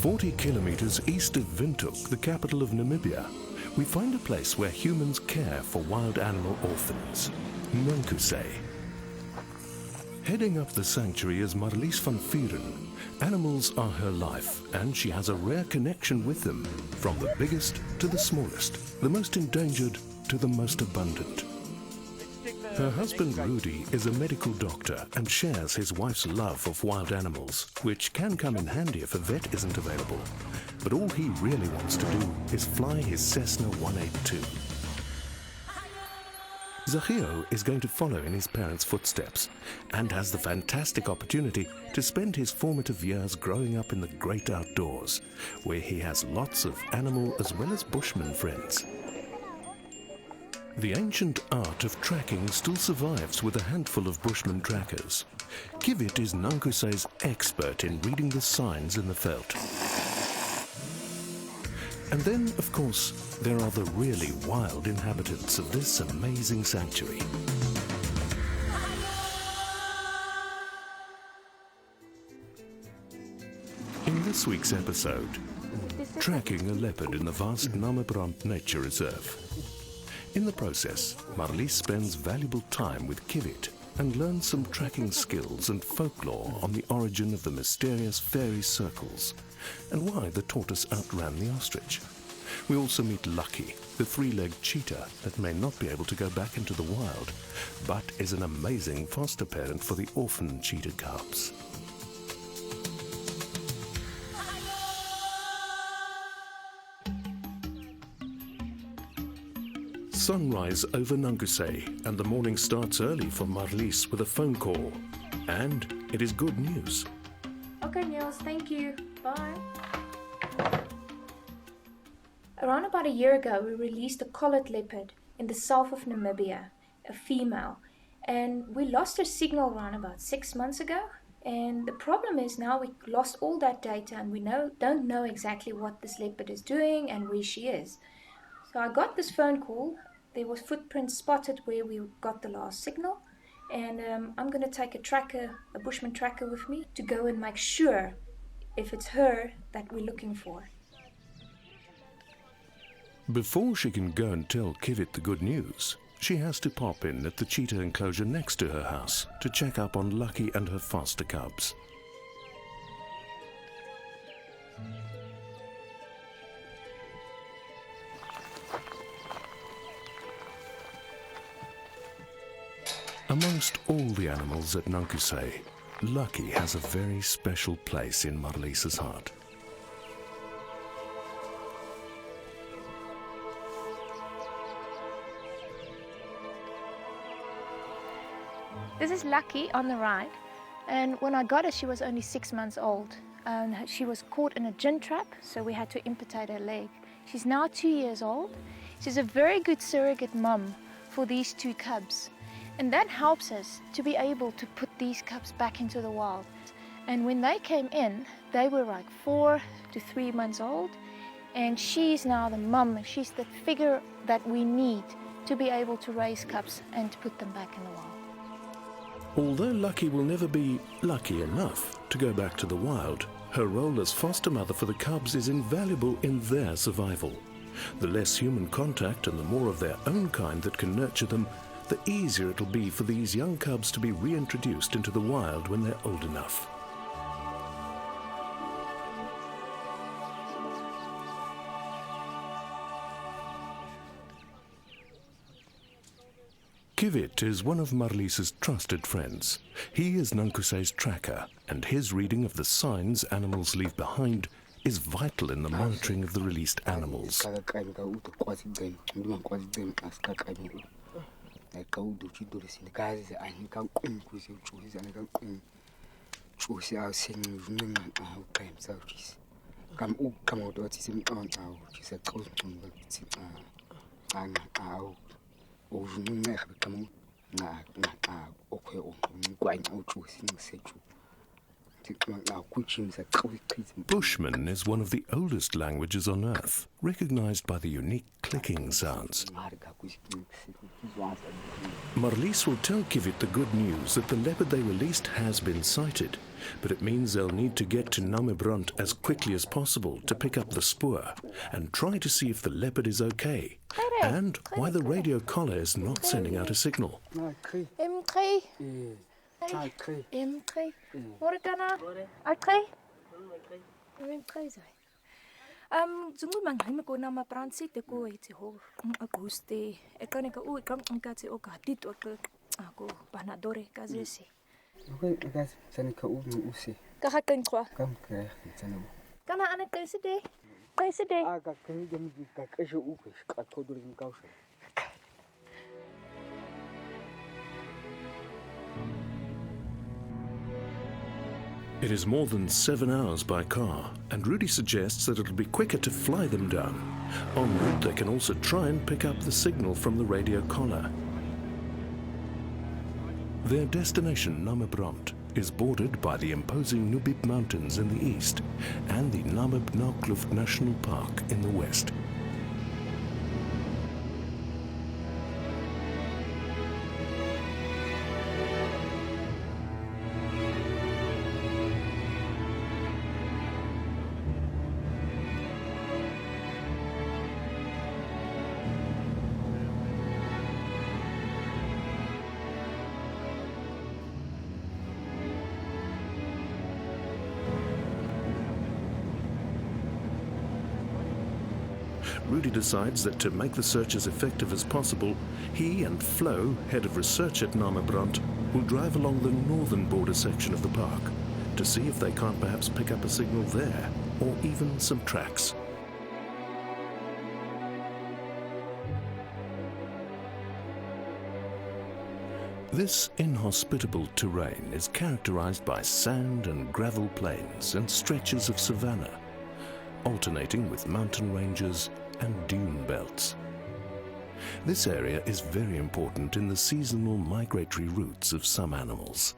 40 kilometers east of Windhuk, the capital of Namibia, we find a place where humans care for wild animal orphans, Nankuse. Heading up the sanctuary is Mарлис van Vuuren. Animals are her life, and she has a rare connection with them, from the biggest to the smallest, the most endangered to the most abundant. Her husband Rudy is a medical doctor and shares his wife's love of wild animals, which can come in handy if a vet isn't available. But all he really wants to do is fly his Cessna 182. Zacheo is going to follow in his parents' footsteps and has the fantastic opportunity to spend his formative years growing up in the great outdoors, where he has lots of animal as well as bushman friends. The ancient art of tracking still survives with a handful of bushman trackers. Kivit is Nankuse's expert in reading the signs in the veld. And then, of course, there are the really wild inhabitants of this amazing sanctuary. In this week's episode, tracking a leopard in the vast Namibie Nature Reserve. In the process, Mарлys spends valuable time with Kivit and learns some tracking skills and folklore on the origin of the mysterious fairy circles and why the tortoise outran the ostrich. We also meet Lucky, the three-legged cheetah that may not be able to go back into the wild, but is an amazing foster parent for the orphan cheetah cubs. Sunrise over Nankuse, and the morning starts early for Mарлys with a phone call. And it is good news. Okay, Niels, thank you. Bye. Around about a year ago, we released a collared leopard in the south of Namibia, a female. And we lost her signal around about 6 months ago. And the problem is now we lost all that data and we don't know exactly what this leopard is doing and where she is. So I got this phone call. There was footprints spotted where we got the last signal, and I'm going to take a bushman tracker with me to go and make sure if it's her that we're looking for. Before she can go and tell Kivit the good news, she has to pop in at the cheetah enclosure next to her house to check up on Lucky and her foster cubs. Amongst all the animals at Nankuse, Lucky has a very special place in Marlies's heart. This is Lucky on the right, and when I got her she was only 6 months old. She was caught in a gin trap, so we had to amputate her leg. She's now 2 years old. She's a very good surrogate mum for these two cubs. And that helps us to be able to put these cubs back into the wild. And when they came in, they were like 4 to 3 months old. And she's now the mum. She's the figure that we need to be able to raise cubs and to put them back in the wild. Although Lucky will never be lucky enough to go back to the wild, her role as foster mother for the cubs is invaluable in their survival. The less human contact and the more of their own kind that can nurture them, the easier it'll be for these young cubs to be reintroduced into the wild when they're old enough. Kivit is one of Marlies's trusted friends. He is Nankuse's tracker, and his reading of the signs animals leave behind is vital in the monitoring of the released animals. Bushman is one of the oldest languages on Earth, recognized by the unique clicking sounds. Marlis will tell Kivit the good news that the leopard they released has been sighted, but it means they'll need to get to Namibrunt as quickly as possible to pick up the spoor and try to see if the leopard is okay, and why the radio collar is not sending out a signal. It is more than 7 hours by car, and Rudy suggests that it'll be quicker to fly them down. En route, they can also try and pick up the signal from the radio collar. Their destination, Namibrunt, is bordered by the imposing Namib Mountains in the east and the Namib-Naukluft National Park in the west. Rudy decides that to make the search as effective as possible, he and Flo, head of research at Namibrunt, will drive along the northern border section of the park to see if they can't perhaps pick up a signal there, or even some tracks. This inhospitable terrain is characterized by sand and gravel plains and stretches of savanna, alternating with mountain ranges and dune belts. This area is very important in the seasonal migratory routes of some animals.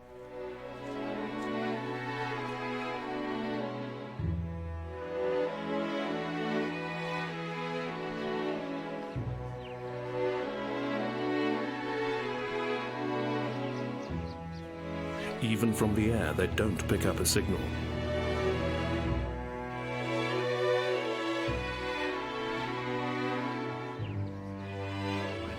Even from the air, they don't pick up a signal.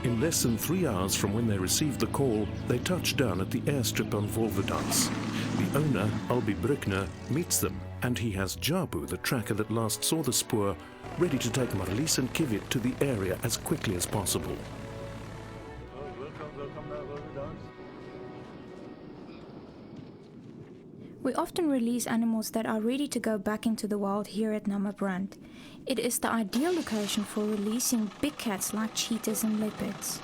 In less than 3 hours from when they received the call, they touch down at the airstrip on Volverdans. The owner, Albi Bruckner, meets them, and he has Jabu, the tracker that last saw the spoor, ready to take Marlis and Kivit to the area as quickly as possible. We often release animals that are ready to go back into the wild here at Namibrunt. It is the ideal location for releasing big cats like cheetahs and leopards.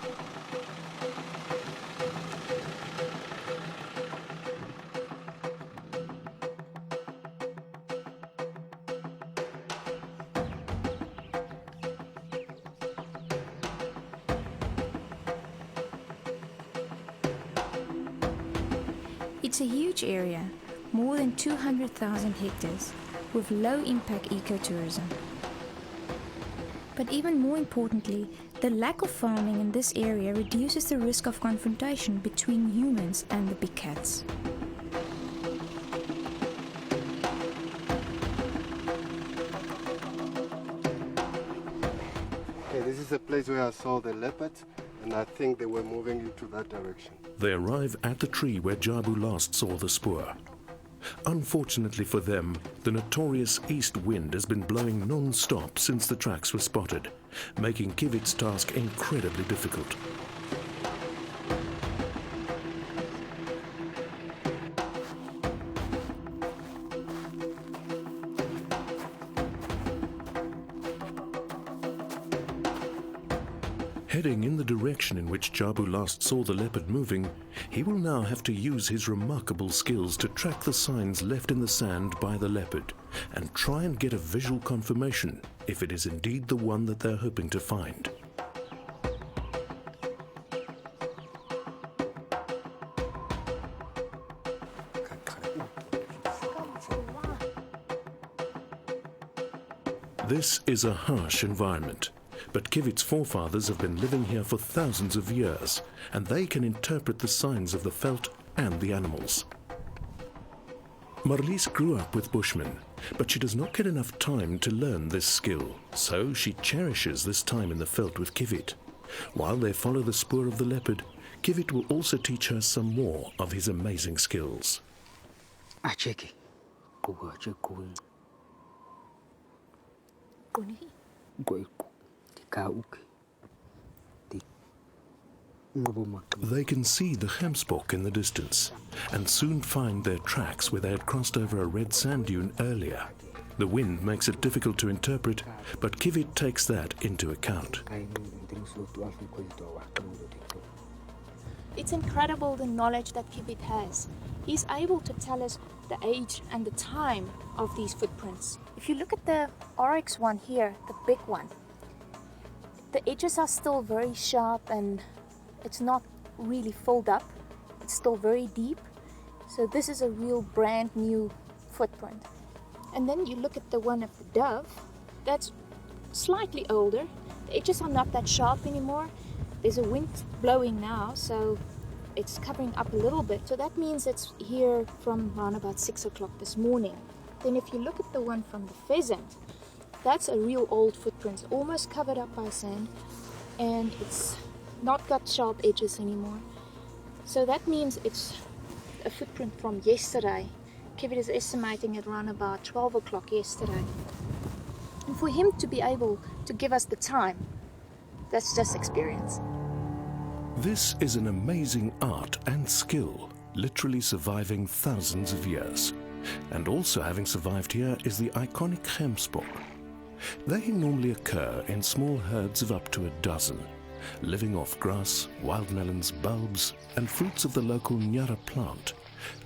It's a huge area, more than 200,000 hectares, with low-impact ecotourism. But even more importantly, the lack of farming in this area reduces the risk of confrontation between humans and the big cats. Okay, this is the place where I saw the leopards, and I think they were moving into that direction. They arrive at the tree where Jabu last saw the spoor. Unfortunately for them, the notorious east wind has been blowing non-stop since the tracks were spotted, making Kivit's task incredibly difficult. Heading in the direction in which Jabu last saw the leopard moving, he will now have to use his remarkable skills to track the signs left in the sand by the leopard and try and get a visual confirmation if it is indeed the one that they're hoping to find. This is a harsh environment, but Kivit's forefathers have been living here for thousands of years, and they can interpret the signs of the veld and the animals. Mарлis grew up with Bushmen, but she does not get enough time to learn this skill, so she cherishes this time in the veld with Kivit. While they follow the spoor of the leopard, Kivit will also teach her some more of his amazing skills. They can see the Gemsbok in the distance and soon find their tracks where they had crossed over a red sand dune earlier. The wind makes it difficult to interpret, but Kivit takes that into account. It's incredible the knowledge that Kivit has. He's able to tell us the age and the time of these footprints. If you look at the oryx one here, the big one, the edges are still very sharp and it's not really filled up. It's still very deep. So this is a real brand new footprint. And then you look at the one of the dove, that's slightly older. The edges are not that sharp anymore. There's a wind blowing now, so it's covering up a little bit. So that means it's here from around about 6 o'clock this morning. Then if you look at the one from the pheasant, that's a real old footprint, almost covered up by sand, and it's not got sharp edges anymore. So that means it's a footprint from yesterday. Kivit is estimating it around about 12 o'clock yesterday. And for him to be able to give us the time, that's just experience. This is an amazing art and skill, literally surviving thousands of years. And also having survived here is the iconic Gemsbok. They normally occur in small herds of up to a dozen, living off grass, wild melons, bulbs, and fruits of the local nyara plant.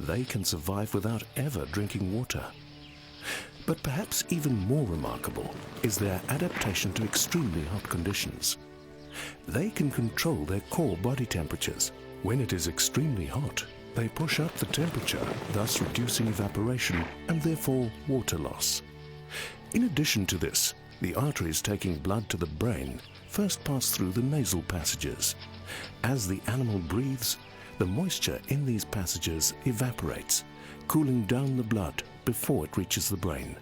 They can survive without ever drinking water. But perhaps even more remarkable is their adaptation to extremely hot conditions. They can control their core body temperatures. When it is extremely hot, they push up the temperature, thus reducing evaporation and therefore water loss. In addition to this, the arteries taking blood to the brain first pass through the nasal passages. As the animal breathes, the moisture in these passages evaporates, cooling down the blood before it reaches the brain.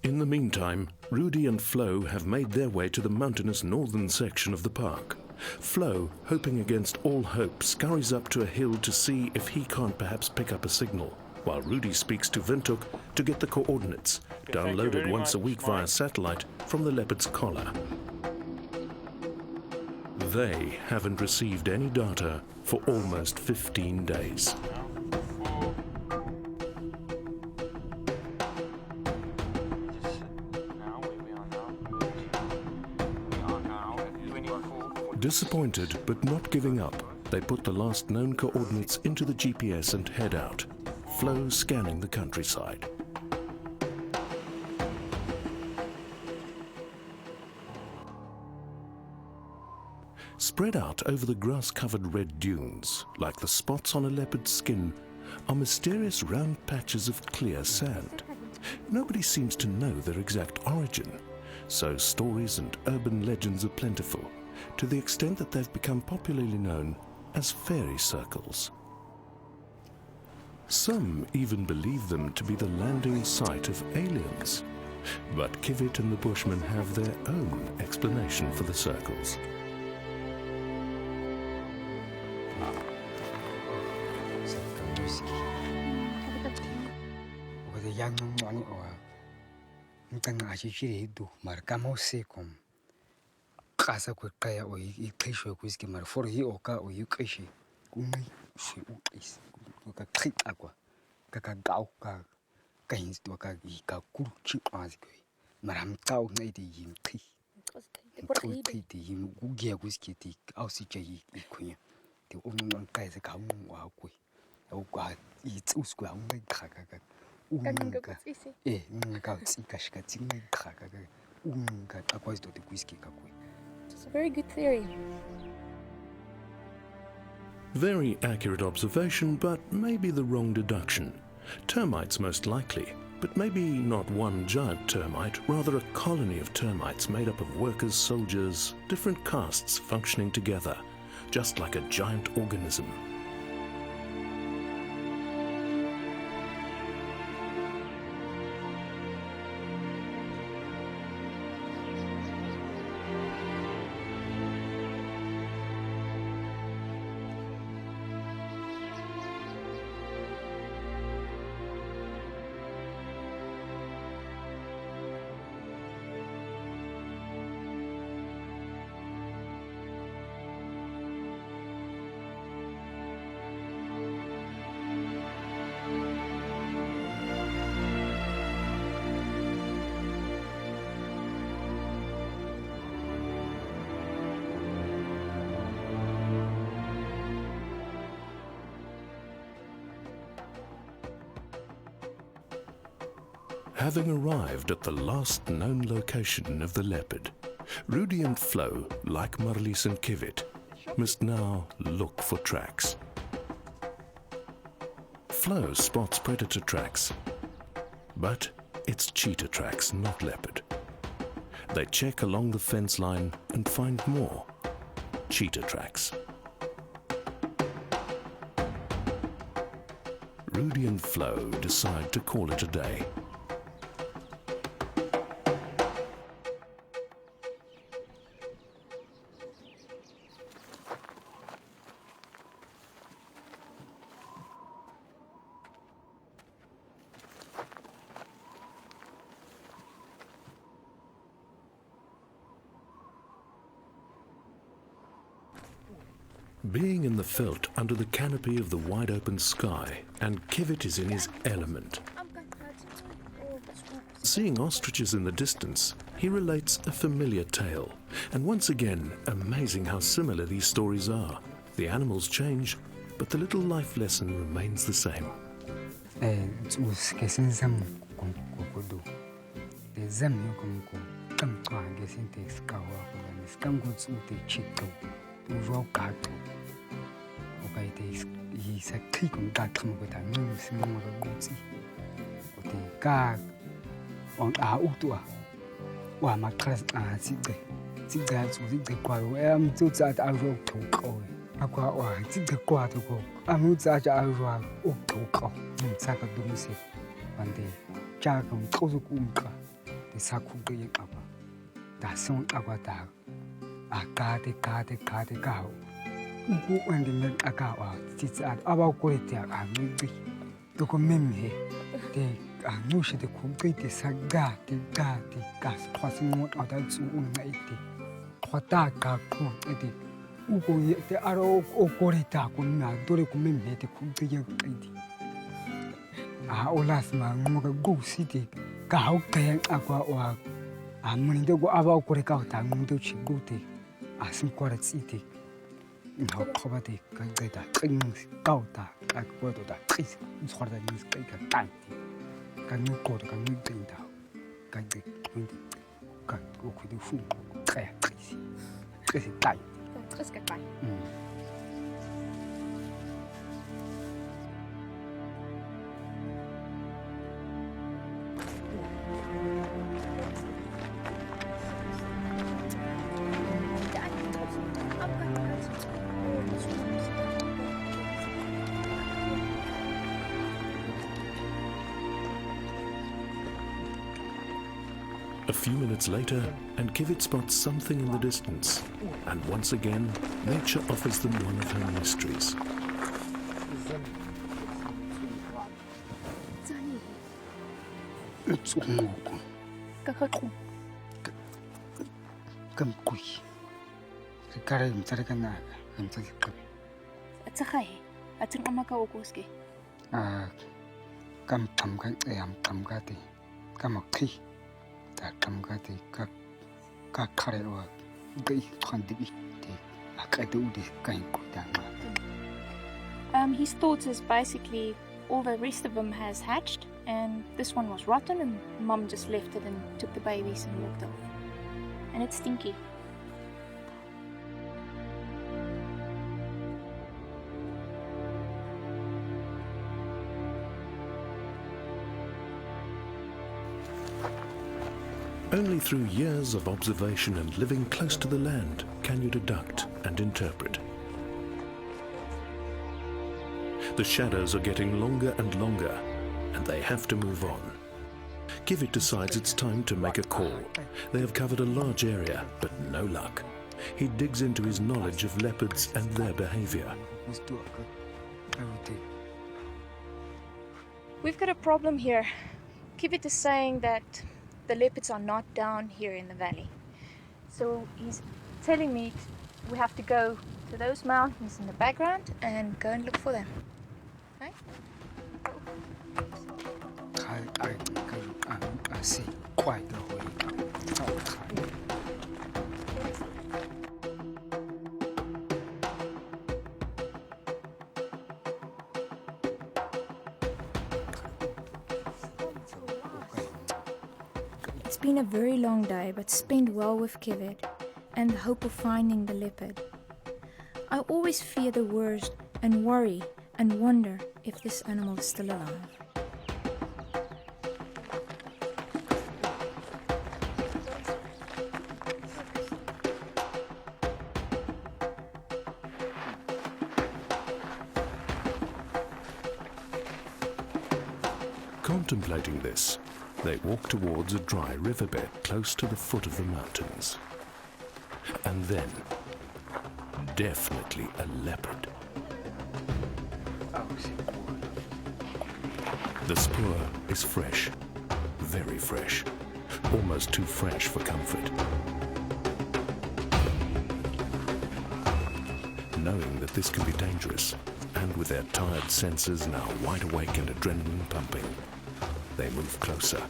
In the meantime, Rudy and Flo have made their way to the mountainous northern section of the park. Flo, hoping against all hope, scurries up to a hill to see if he can't perhaps pick up a signal, while Rudy speaks to Windhoek to get the coordinates, downloaded once a week via satellite from the leopard's collar. They haven't received any data for almost 15 days. Disappointed but not giving up, they put the last known coordinates into the GPS and head out, Flo scanning the countryside. Spread out over the grass-covered red dunes, like the spots on a leopard's skin, are mysterious round patches of clear sand. Nobody seems to know their exact origin, so stories and urban legends are plentiful, to the extent that they've become popularly known as fairy circles. Some even believe them to be the landing site of aliens, but Kivit and the Bushmen have their own explanation for the circles. Casa kaya o ikisho kuski mar for hi oka o yukishi kumi shi ukis ka krit agua ka gau ka hins to ka kuru chi aziko maram tau ngai de yim tri ti yim ugia kuski ti ausi jai ikunya ti omnon kai se ka mu wa ku o ka I tsusko ngai ka ka ka ka tsi ka shika tsi ngai ka It's a very good theory. Very accurate observation, but maybe the wrong deduction. Termites most likely, but maybe not one giant termite, rather a colony of termites made up of workers, soldiers, different castes functioning together, just like a giant organism. Having arrived at the last known location of the leopard, Rudy and Flo, like Mарлis and Kivit, must now look for tracks. Flo spots predator tracks, but it's cheetah tracks, not leopard. They check along the fence line and find more cheetah tracks. Rudy and Flo decide to call it a day. Being in the veld under the canopy of the wide open sky, and Kivit is in his element. Seeing ostriches in the distance, he relates a familiar tale. And once again, amazing how similar these stories are. The animals change, but the little life lesson remains the same. A few minutes later, and Kivit spots something in the distance. And once again, nature offers them one of her mysteries. His thoughts is basically all the rest of them has hatched, and this one was rotten, and Mum just left it and took the babies and walked off. and it's stinky. Only through years of observation and living close to the land can you deduct and interpret. The shadows are getting longer and longer, and they have to move on. Kivit decides it's time to make a call. They have covered a large area, but no luck. He digs into his knowledge of leopards and their behavior. We've got a problem here. Kivit is saying that the leopards are not down here in the valley. So he's telling me we have to go to those mountains in the background and go and look for them. Okay? I see quite a way. It's been a very long day, but spent well with Kivit and the hope of finding the leopard. I always fear the worst and worry and wonder if this animal is still alive. Contemplating this, they walk towards a dry riverbed close to the foot of the mountains. And then, definitely a leopard. The spoor is fresh, very fresh, almost too fresh for comfort. Knowing that this can be dangerous, and with their tired senses now wide awake and adrenaline pumping, they move closer,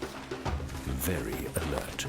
very alert.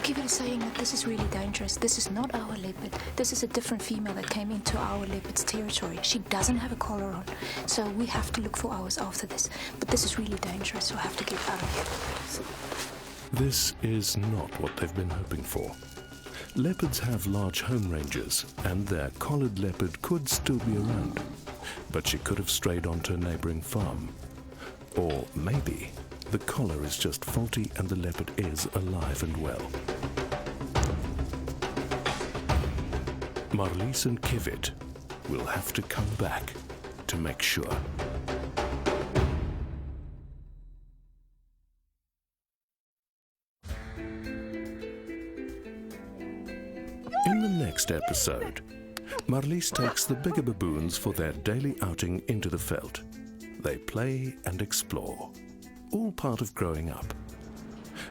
Kivit is saying that this is really dangerous. This is not our leopard. This is a different female that came into our leopard's territory. She doesn't have a collar on, so we have to look for hours after this. But this is really dangerous, so I have to get out of here. This is not what they've been hoping for. Leopards have large home ranges, and their collared leopard could still be around. But she could have strayed onto a neighboring farm. Or maybe the collar is just faulty and the leopard is alive and well. Mарлis and Kivit will have to come back to make sure. In the next episode, Mарлis takes the bigger baboons for their daily outing into the veld. They play and explore, all part of growing up.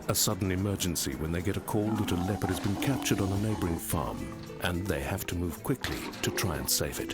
A sudden emergency when they get a call that a leopard has been captured on a neighboring farm, and they have to move quickly to try and save it.